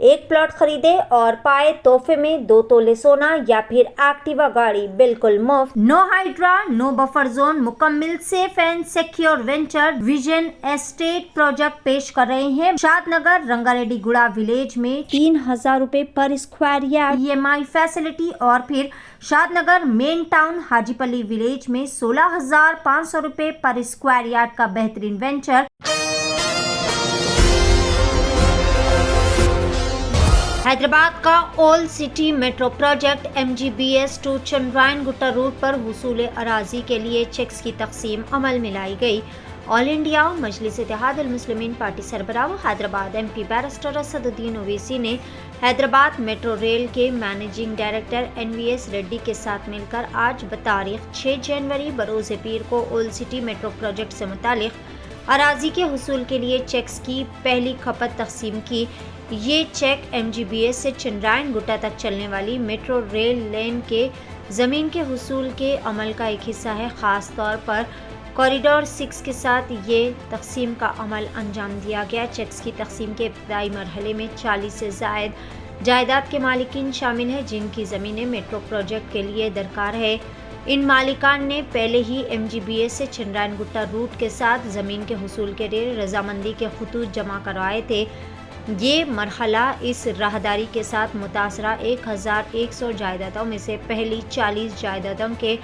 ایک پلاٹ خریدے اور پائے تحفے میں 2 تولے سونا یا پھر ایکٹیوا گاڑی بالکل مفت۔ No Hydraa, no buffer zone, مکمل safe and secure venture vision estate project پیش کر رہے ہیں۔ شاد نگر رنگا ریڈی گڑا ولیج میں 3000 روپے پر اسکوائر یارڈ EMI فیسلٹی، اور پھر شاد نگر مین ٹاؤن حاجی پلی ولیج میں 16,500 روپے پر اسکوائر یارڈ کا بہترین وینچر۔ حیدرآباد کا old city metro project MGBS 2 Chandrayangutta route پر حصول اراضی کے لیے چیکس کی تقسیم عمل میں لائی گئی۔ آل انڈیا مجلس اتحاد المسلمین پارٹی سربراہ حیدرآباد MP بیرسٹر اسد الدین اویسی نے حیدرآباد میٹرو ریل کے مینیجنگ ڈائریکٹر NVS ریڈی کے ساتھ مل کر آج بتاریخ 6 جنوری بروز پیر کو اولڈ سٹی میٹرو پروجیکٹ سے متعلق اراضی کے حصول کے لیے چیکس کی پہلی کھپت تقسیم کی۔ یہ چیک MGBS سے چندرائن گٹا تک چلنے والی میٹرو ریل لین کے زمین کے حصول کے عمل کا ایک حصہ ہے۔ خاص طور پر کوریڈور 6 کے ساتھ یہ تقسیم کا عمل انجام دیا گیا۔ چیکس کی تقسیم کے ابتدائی مرحلے میں 40 سے زائد جائیداد کے مالکین شامل ہیں جن کی زمینیں میٹرو پروجیکٹ کے لیے درکار ہے۔ ان مالکان نے پہلے ہی MGBS سے چندرائن گٹا روٹ کے ساتھ زمین کے حصول کے لیے رضامندی کے خطوط جمع کروائے تھے۔ یہ مرحلہ اس راہداری کے ساتھ متاثرہ 1100 جائیدادوں میں سے پہلی 40 جائیدادوں کے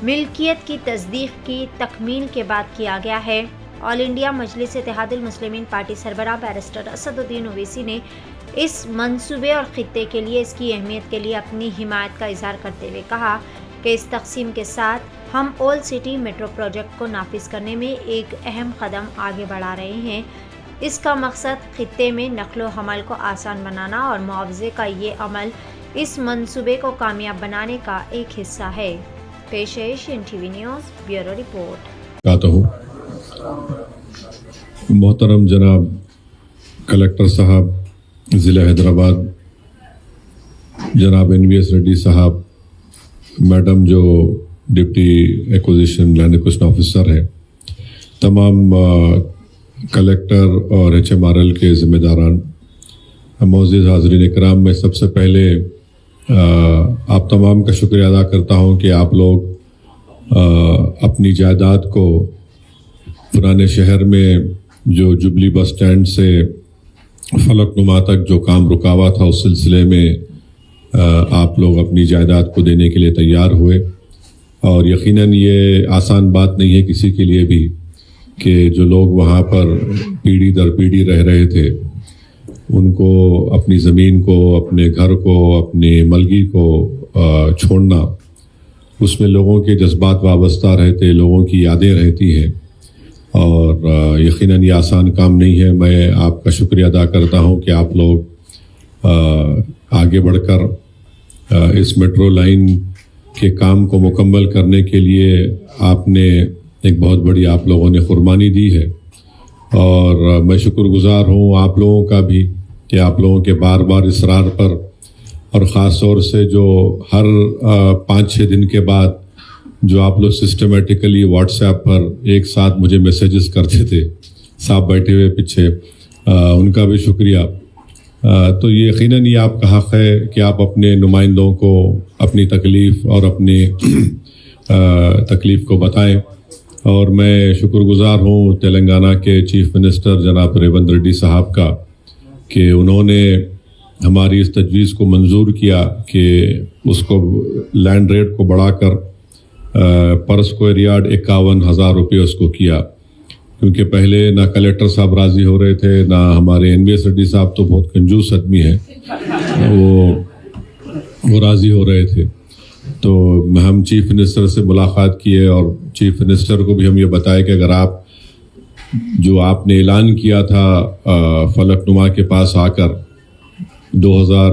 ملکیت کی تصدیق کی تکمیل کے بعد کیا گیا ہے۔ آل انڈیا مجلس اتحاد المسلمین پارٹی سربراہ بیرسٹر اسد الدین اویسی نے اس منصوبے اور خطے کے لیے اس کی اہمیت کے لیے اپنی حمایت کا اظہار کرتے ہوئے کہا کہ اس تقسیم کے ساتھ ہم اولڈ سٹی میٹرو پروجیکٹ کو نافذ کرنے میں ایک اہم قدم آگے بڑھا رہے ہیں۔ اس کا مقصد خطے میں نقل و حمل کو آسان بنانا اور معاوضے کا یہ عمل اس منصوبے کو کامیاب بنانے کا ایک حصہ ہے۔ پیش ہے NTV نیوز بیورو رپورٹ۔ محترم جناب کلکٹر صاحب ضلع حیدرآباد، جناب NVS ریڈی صاحب، میڈم جو deputy acquisition land acquisition officer ہے، تمام کلیکٹر اور HMRL کے ذمہ داران، معزز حاضرین اکرام، میں سب سے پہلے آپ تمام کا شکریہ ادا کرتا ہوں کہ آپ لوگ اپنی جائیداد کو پرانے شہر میں جو جبلی بس سٹینڈ سے فلک نما تک جو کام رکا ہوا تھا اس سلسلے میں آپ لوگ اپنی جائیداد کو دینے کے لیے تیار ہوئے، اور یقیناً یہ آسان بات نہیں ہے کسی کے لیے بھی کہ جو لوگ وہاں پر پیڑھی در پیڑھی رہ رہے تھے ان کو اپنی زمین کو، اپنے گھر کو، اپنی ملگی کو چھوڑنا، اس میں لوگوں کے جذبات وابستہ رہتے، لوگوں کی یادیں رہتی ہیں، اور یقیناً یہ آسان کام نہیں ہے۔ میں آپ کا شکریہ ادا کرتا ہوں کہ آپ لوگ آگے بڑھ کر اس میٹرو لائن کے کام کو مکمل کرنے کے لیے آپ نے ایک بہت بڑی آپ لوگوں نے قربانی دی ہے، اور میں شکر گزار ہوں آپ لوگوں کا بھی کہ آپ لوگوں کے بار بار اصرار پر، اور خاص طور سے جو ہر 5-6 دن کے بعد جو آپ لوگ سسٹمیٹیکلی واٹس ایپ پر ایک ساتھ مجھے میسیجز کرتے تھے، صاحب بیٹھے ہوئے پیچھے، ان کا بھی شکریہ۔ تو یہ یقیناً یہ آپ کا حق ہے کہ آپ اپنے نمائندوں کو اپنی تکلیف اور اپنی تکلیف کو بتائیں، اور میں شکر گزار ہوں تلنگانہ کے چیف منسٹر جناب ریونت ریڈی صاحب کا کہ انہوں نے ہماری اس تجویز کو منظور کیا کہ اس کو لینڈ ریٹ کو بڑھا کر پر اسکوائر یارڈ 51,000 روپے اس کو کیا، کیونکہ پہلے نہ کلیکٹر صاحب راضی ہو رہے تھے، نہ ہمارے NVS ریڈی صاحب تو بہت کنجوس آدمی ہیں، وہ راضی ہو رہے تھے۔ تو ہم چیف منسٹر سے ملاقات کیے، اور چیف منسٹر کو بھی ہم یہ بتائے کہ اگر آپ جو آپ نے اعلان کیا تھا فلک نما کے پاس آ کر 2000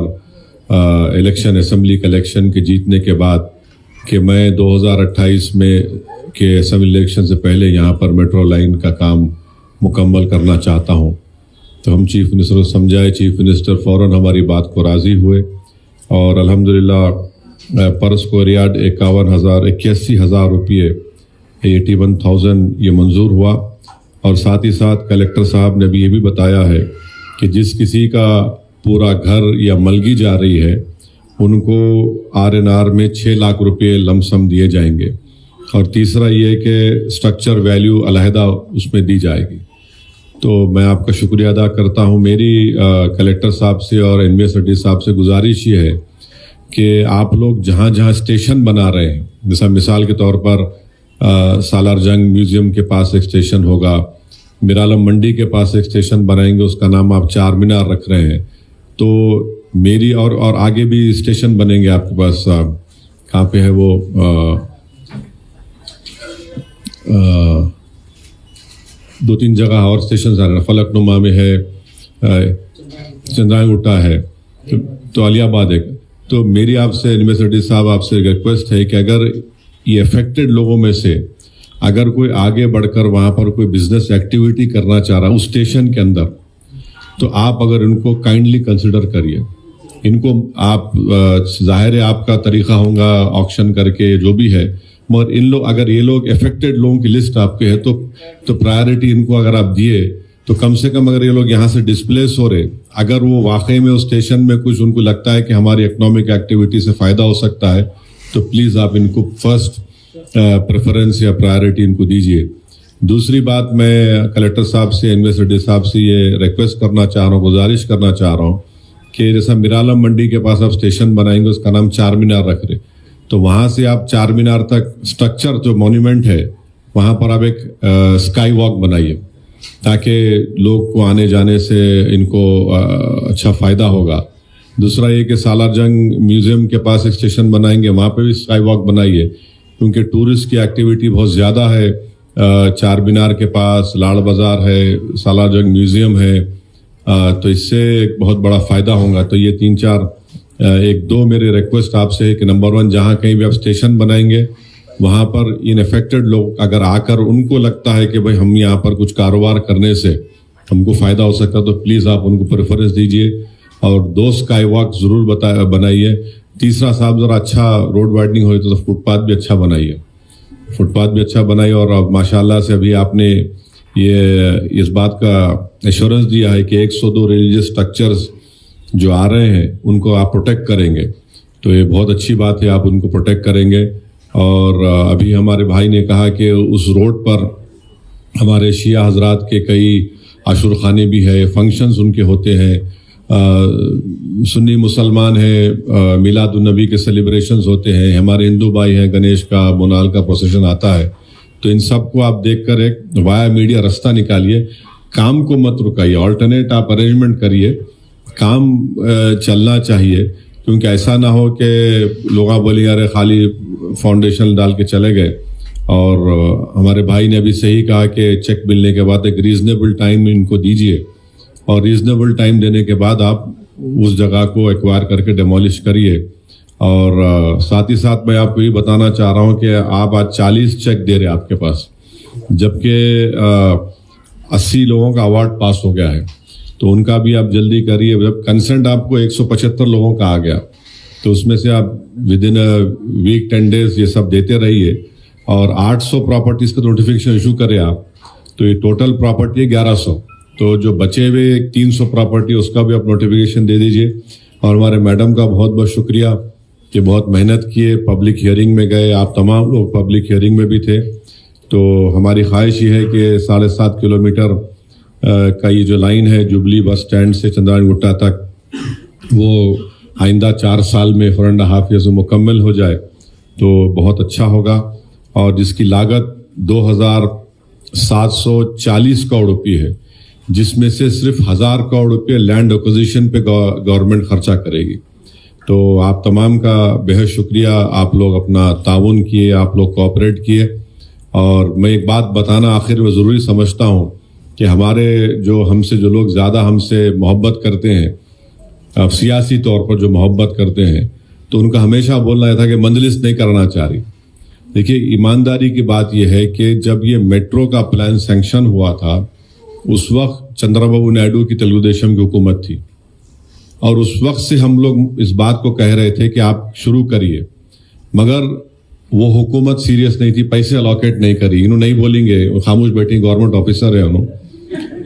الیکشن، اسمبلی کا الیکشن کے جیتنے کے بعد، کہ میں 2028 میں کے اسمبلی الیکشن سے پہلے یہاں پر میٹرو لائن کا کام مکمل کرنا چاہتا ہوں، تو ہم چیف منسٹر کو سمجھائے، چیف منسٹر فوراً ہماری بات کو راضی ہوئے، اور الحمدللہ پر اسکوائر یارڈ 81,000 روپئے 81,000 یہ منظور ہوا۔ اور ساتھ ہی ساتھ کلیکٹر صاحب نے بھی یہ بھی بتایا ہے کہ جس کسی کا پورا گھر یا ملگی جا رہی ہے ان کو RNR میں 6 لاکھ روپے لم سم دیے جائیں گے. اور تیسرا یہ کہ اسٹرکچر ویلیو علیحدہ اس میں دی جائے گی. تو میں آپ کا شکریہ ادا کرتا ہوں. میری کلیکٹر صاحب سے اور NVS ریڈی صاحب سے گزارش یہ ہے کہ آپ لوگ جہاں جہاں اسٹیشن بنا رہے ہیں، جیسا مثال کے طور پر سالار جنگ میوزیم کے پاس ایک اسٹیشن ہوگا، میرالم منڈی کے پاس ایک اسٹیشن بنائیں گے، اس کا نام آپ چار مینار رکھ رہے ہیں. تو میری اور آگے بھی اسٹیشن بنیں گے آپ کے پاس. کہاں پہ ہے وہ دو تین جگہ اور اسٹیشن آ رہے ہیں، فلک نما میں ہے، چندرائن گٹا ہے، تو علی آباد ہے. تو میری آپ سے یونیورسٹی صاحب آپ سے ریکویسٹ ہے کہ اگر یہ افیکٹڈ لوگوں میں سے اگر کوئی آگے بڑھ کر وہاں پر کوئی بزنس ایکٹیویٹی کرنا چاہ رہا ہے اس اسٹیشن کے اندر، تو آپ اگر ان کو کائنڈلی کنسیڈر کریے. ان کو آپ ظاہر ہے آپ کا طریقہ ہوگا آکشن کر کے جو بھی ہے، مگر ان لوگ اگر یہ لوگ افیکٹڈ لوگوں کی لسٹ آپ کے ہے تو پرائرٹی ان کو اگر آپ دیے تو کم سے کم اگر یہ لوگ یہاں سے ڈسپلیس ہو رہے، اگر وہ واقعی میں اس اسٹیشن میں کچھ ان کو لگتا ہے کہ ہماری اکنامک ایکٹیویٹی سے فائدہ ہو سکتا ہے تو پلیز آپ ان کو فرسٹ پریفرنس یا پرائرٹی ان کو دیجیے. دوسری بات میں کلیکٹر صاحب سے یونیورسٹی صاحب سے یہ ریکویسٹ کرنا چاہ رہا ہوں، گزارش کرنا چاہ رہا ہوں کہ جیسا میرالم منڈی کے پاس آپ اسٹیشن بنائیں گے، اس کا نام چار مینار رکھ رہے، تو وہاں سے آپ چار مینار تک اسٹرکچر جو مونیومنٹ ہے وہاں پر آپ ایک اسکائی واک بنائیے تاکہ لوگ کو آنے جانے سے ان کو اچھا فائدہ ہوگا. دوسرا یہ کہ سالار جنگ میوزیم کے پاس ایک اسٹیشن بنائیں گے، وہاں پہ بھی اسکائی واک بنائیے کیونکہ ٹورسٹ کی ایکٹیویٹی بہت زیادہ ہے. چار مینار کے پاس لاڑ بازار ہے، سالار جنگ میوزیم ہے، تو اس سے ایک بہت بڑا فائدہ ہوگا. تو یہ تین چار ایک دو میرے ریکویسٹ آپ سے ہے کہ نمبر 1 جہاں کہیں بھی آپ اسٹیشن بنائیں گے وہاں پر ان افیکٹڈ لوگ اگر آ کر ان کو لگتا ہے کہ بھائی ہم یہاں پر کچھ کاروبار کرنے سے ہم کو فائدہ ہو سکتا تو پلیز آپ ان کو پریفرنس دیجیے اور 2 اسکائی واک ضرور بنائیے. تیسرا صاحب ذرا اچھا روڈ وائڈنگ ہوئی تو فٹ پاتھ بھی اچھا بنائیے، اور ماشاءاللہ سے ابھی آپ نے یہ اس بات کا ایشورنس دیا ہے کہ 102 ریلیجیس اسٹرکچرز جو آ رہے ہیں ان کو آپ پروٹیکٹ کریں گے، تو یہ بہت اچھی بات ہے، آپ ان کو پروٹیکٹ کریں گے. اور ابھی ہمارے بھائی نے کہا کہ اس روڈ پر ہمارے شیعہ حضرات کے کئی عاشور خانے بھی ہے، فنکشنز ان کے ہوتے ہیں، سنی مسلمان ہیں، میلاد النبی کے سیلیبریشنز ہوتے ہیں، ہمارے ہندو بھائی ہیں، گنیش کا بونال کا پروسیشن آتا ہے. تو ان سب کو آپ دیکھ کر ایک وایا میڈیا رستہ نکالیے، کام کو مت رکائیے، آلٹرنیٹ آپ ارینجمنٹ کریے، کام چلنا چاہیے. کیونکہ ایسا نہ ہو کہ لوگ بولیں یار خالی فاؤنڈیشن ڈال کے چلے گئے. اور ہمارے بھائی نے ابھی صحیح کہا کہ چیک ملنے کے بعد ایک ریزنیبل ٹائم ان کو دیجیے، اور ریزنیبل ٹائم دینے کے بعد آپ اس جگہ کو ایکوائر کر کے ڈیمولش کریے. اور ساتھ ہی ساتھ میں آپ کو یہ بتانا چاہ رہا ہوں کہ آپ آج 40 چیک دے رہے آپ کے پاس، جبکہ 80 لوگوں کا اوارڈ پاس ہو گیا ہے، تو ان کا بھی آپ جلدی کریے. جب کنسنٹ آپ کو 175 لوگوں کا آ گیا تو اس میں سے آپ ودن ویک 10 days یہ سب دیتے رہیے، اور 800 پراپرٹیز کا نوٹیفیکیشن ایشو کرے آپ، تو یہ ٹوٹل پراپرٹی ہے 1100. تو جو بچے ہوئے 300 پراپرٹی اس کا بھی آپ نوٹیفیکیشن دے دیجئے. اور ہمارے میڈم کا بہت بہت شکریہ کہ بہت محنت کیے، پبلک ہیئرنگ میں گئے، آپ تمام لوگ پبلک ہیئرنگ میں بھی تھے. تو ہماری خواہش یہ ہے کہ 7.5 کلومیٹر کا یہ جو لائن ہے جبلی بس سٹینڈ سے چندرائن گٹا تک، وہ آئندہ 4 سال میں 4.5 years میں مکمل ہو جائے تو بہت اچھا ہوگا. اور جس کی لاگت 2740 کروڑ روپے ہے، جس میں سے صرف 1000 کروڑ روپے لینڈ ایکوزیشن پہ گورنمنٹ خرچہ کرے گی. تو آپ تمام کا بہت شکریہ، آپ لوگ اپنا تعاون کیے، آپ لوگ کوآپریٹ کیے. اور میں ایک بات بتانا آخر میں ضروری سمجھتا ہوں کہ ہمارے ہم سے جو لوگ زیادہ ہم سے محبت کرتے ہیں، سیاسی طور پر جو محبت کرتے ہیں، تو ان کا ہمیشہ بولنا یہ تھا کہ مجلس نہیں کرنا چاہ رہی. دیکھیے ایمانداری کی بات یہ ہے کہ جب یہ میٹرو کا پلان سینکشن ہوا تھا اس وقت چندرا بابو نائیڈو کی تلگو دیشم کی حکومت تھی، اور اس وقت سے ہم لوگ اس بات کو کہہ رہے تھے کہ آپ شروع کریے، مگر وہ حکومت سیریس نہیں تھی، پیسے الاکیٹ نہیں کری. انہوں نہیں بولیں گے، خاموش بیٹھی، گورنمنٹ آفیسر ہے انہوں.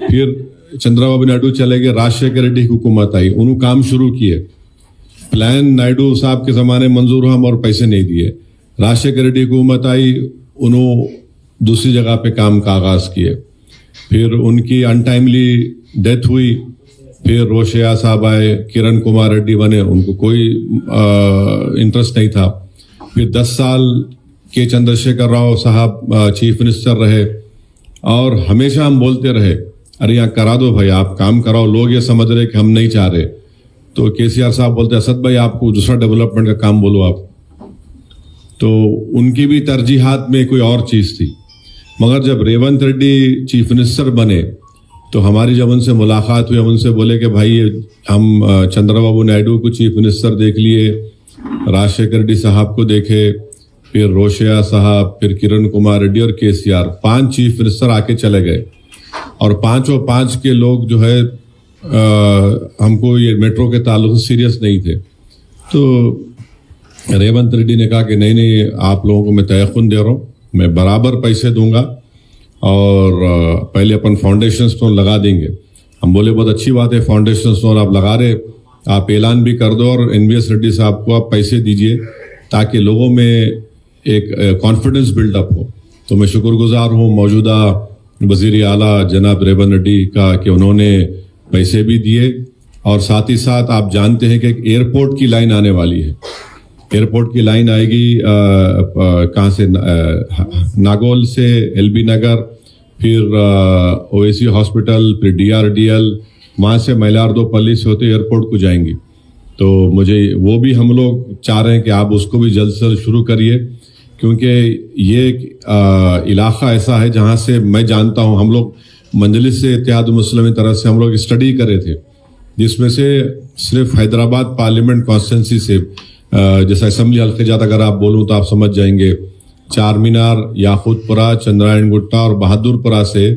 پھر چندرا بابو نائیڈو چلے گئے, راجشیکھر ریڈی کی حکومت آئی, انہوں کام شروع کیے. پلان نائیڈو صاحب کے زمانے منظور ہوا اور پیسے نہیں دیے. راجشیکھر ریڈی حکومت آئی, انہوں دوسری جگہ پہ کام کا آغاز کیے. پھر ان کی ان ٹائملی ڈیتھ ہوئی. پھر روشیا صاحب آئے, کرن کمار ریڈی بنے, ان کو کوئی انٹرسٹ نہیں تھا. پھر 10 سال کے چندرشیکھر راؤ صاحب چیف منسٹر رہے, اور ہمیشہ ہم بولتے رہے ارے یہاں کرا دو بھائی, آپ کام کراؤ. لوگ یہ سمجھ رہے کہ ہم نہیں چاہ رہے. تو KCR صاحب بولتے اسد بھائی آپ کو دوسرا ڈیولپمنٹ کا کام بولو آپ. تو ان کی بھی ترجیحات میں کوئی اور چیز تھی. مگر جب ریونت ریڈی چیف منسٹر بنے تو ہماری جب ان سے ملاقات ہوئی, ہم ان سے بولے کہ بھائی ہم چندرا بابو نائیڈو کو چیف منسٹر دیکھ لیے, راجشیکھر ریڈی صاحب کو دیکھے, پھر روشیا صاحب, پھر کرن کمار ریڈی اور KCR, 5 چیف منسٹر آ کے چلے گئے. اور 5 کے لوگ جو ہے ہم کو یہ میٹرو کے تعلق سے سیریس نہیں تھے. تو ریونت ریڈی نے کہا کہ نہیں آپ لوگوں کو میں تیقن دے رہا ہوں, میں برابر پیسے دوں گا اور پہلے اپن فاؤنڈیشن سٹون لگا دیں گے. ہم بولے بہت اچھی بات ہے, فاؤنڈیشن سٹون آپ لگا رہے, آپ اعلان بھی کر دو اور NVS ریڈی صاحب کو آپ پیسے دیجئے تاکہ لوگوں میں ایک کانفیڈنس بلڈ اپ ہو. تو میں شکر گزار ہوں موجودہ وزیر اعلیٰ جناب ریونت ریڈی کا کہ انہوں نے پیسے بھی دیے, اور ساتھ ہی ساتھ آپ جانتے ہیں کہ ایک ایئرپورٹ کی لائن آنے والی ہے. ایئرپورٹ کی لائن آئے گی کہاں سے, ناگول سے LB نگر, پھر OAC ہاسپٹل, پھر DRDL, وہاں سے میلاردو پلی سے ہوتے ایئرپورٹ کو جائیں گی. تو مجھے وہ بھی ہم لوگ چاہ رہے ہیں کہ آپ اس کو بھی جلد سے شروع کریے, کیونکہ یہ ایک علاقہ ایسا ہے جہاں سے میں جانتا ہوں, ہم لوگ مجلس سے اتحاد مسلم طرف سے ہم لوگ اسٹڈی کرے تھے, جس میں سے صرف حیدرآباد پارلیمنٹ کانسٹیٹنسی سے جیسا اسمبلی حلقے جاتا اگر آپ بولوں تو آپ سمجھ جائیں گے, چار مینار, یاقوت پورہ, چندرائن گٹا اور بہادر پورہ سے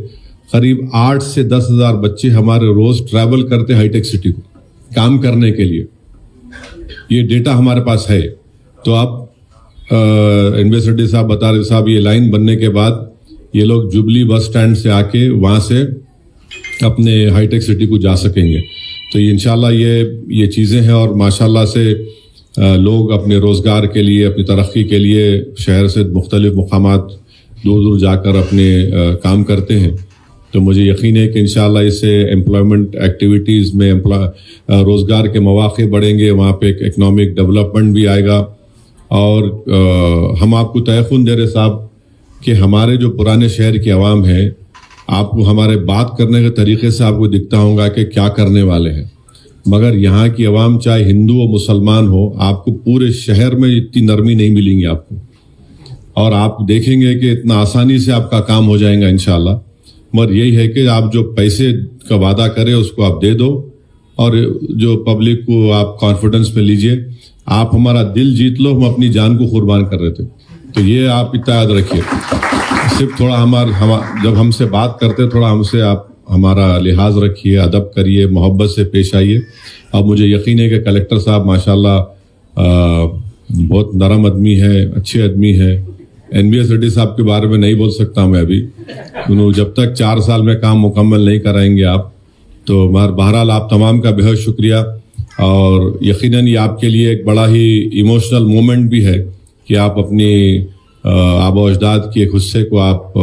قریب 8 سے 10 ہزار بچے ہمارے روز ٹریول کرتے ہائی ٹیک سٹی کو کام کرنے کے لیے. یہ ڈیٹا ہمارے پاس ہے. تو آپ NVS ریڈی صاحب بتا رہے صاحب یہ لائن بننے کے بعد یہ لوگ جوبلی بس سٹینڈ سے آ کے وہاں سے اپنے ہائی ٹیک سٹی کو جا سکیں گے. تو انشاءاللہ یہ چیزیں ہیں, اور ماشاءاللہ سے لوگ اپنے روزگار کے لیے, اپنی ترقی کے لیے شہر سے مختلف مقامات دور دور جا کر اپنے کام کرتے ہیں. تو مجھے یقین ہے کہ انشاءاللہ اس سے امپلائمنٹ ایکٹیویٹیز میں روزگار کے مواقع بڑھیں گے, وہاں پہ ایک اکنامک ڈیولپمنٹ بھی آئے گا. اور ہم آپ کو تیقن دے رہے صاحب کہ ہمارے جو پرانے شہر کے عوام ہیں, آپ کو ہمارے بات کرنے کے طریقے سے آپ کو دکھتا ہوگا کہ کیا کرنے والے ہیں, مگر یہاں کی عوام چاہے ہندو و مسلمان ہو, آپ کو پورے شہر میں اتنی نرمی نہیں ملیں گی آپ کو, اور آپ دیکھیں گے کہ اتنا آسانی سے آپ کا کام ہو جائے گا انشاءاللہ. مگر یہی ہے کہ آپ جو پیسے کا وعدہ کریں اس کو آپ دے دو, اور جو پبلک کو آپ کانفیڈنس میں لیجئے. آپ ہمارا دل جیت لو, ہم اپنی جان کو قربان کر رہے تھے. تو یہ آپ اتنا یاد رکھیے. صرف تھوڑا جب ہم سے بات کرتے تھوڑا ہم سے آپ ہمارا لحاظ رکھیے, ادب کریے, محبت سے پیش آئیے. اب مجھے یقین ہے کہ کلیکٹر صاحب ماشاءاللہ بہت نرم آدمی ہے, اچھے آدمی ہے. NVS ریڈی صاحب کے بارے میں نہیں بول سکتا میں ابھی, جب تک 4 سال میں کام مکمل نہیں کرائیں گے آپ. تو بہرحال آپ تمام کا بہت شکریہ, اور یقیناً یہ آپ کے لیے ایک بڑا ہی ایموشنل مومنٹ بھی ہے کہ آپ اپنی آبا و اجداد کے ایک حصے کو آپ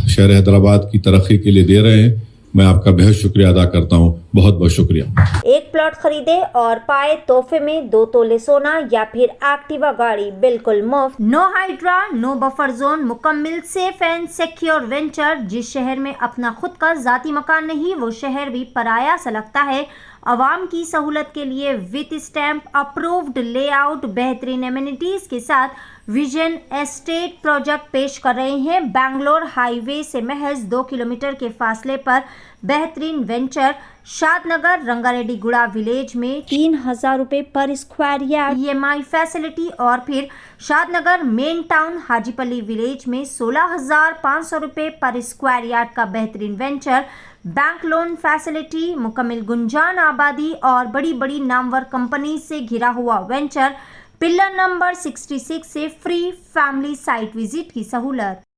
شہر حیدرآباد کی ترقی کے لیے دے رہے ہیں. میں آپ کا بہت شکریہ ادا کرتا ہوں. بہت بہت شکریہ. ایک پلاٹ خریدے اور پائے تحفے میں 2 تولے سونا یا پھر ایکٹیوا گاڑی بالکل مفت. No Hydraa, no buffer zone, مکمل سیف اینڈ سیکیور وینچر. جس شہر میں اپنا خود کا ذاتی مکان نہیں وہ شہر بھی پرایا سا لگتا ہے. عوام کی سہولت کے لیے with stamp approved lay out, بہترین ایمینٹیز کے ساتھ ویژن اسٹیٹ پروجیکٹ پیش کر رہے ہیں. بنگلور ہائی وے سے محض 2 کلومیٹر کے فاصلے پر بہترین وینچر شاد نگر رنگا ریڈی گڑا ولیج میں 3000 روپے پر اسکوائر یارڈ EMI فیسلٹی, اور پھر شاد نگر مین ٹاؤن حاجی پلی ولیج میں 16500 روپے پر اسکوائر یارڈ کا بہترین وینچر. بینک لون فیسلٹی, مکمل گنجان آبادی اور بڑی بڑی نامور کمپنی سے گھرا ہوا وینچر. پلر نمبر 66 سے فری فیملی سائٹ وزٹ کی سہولت.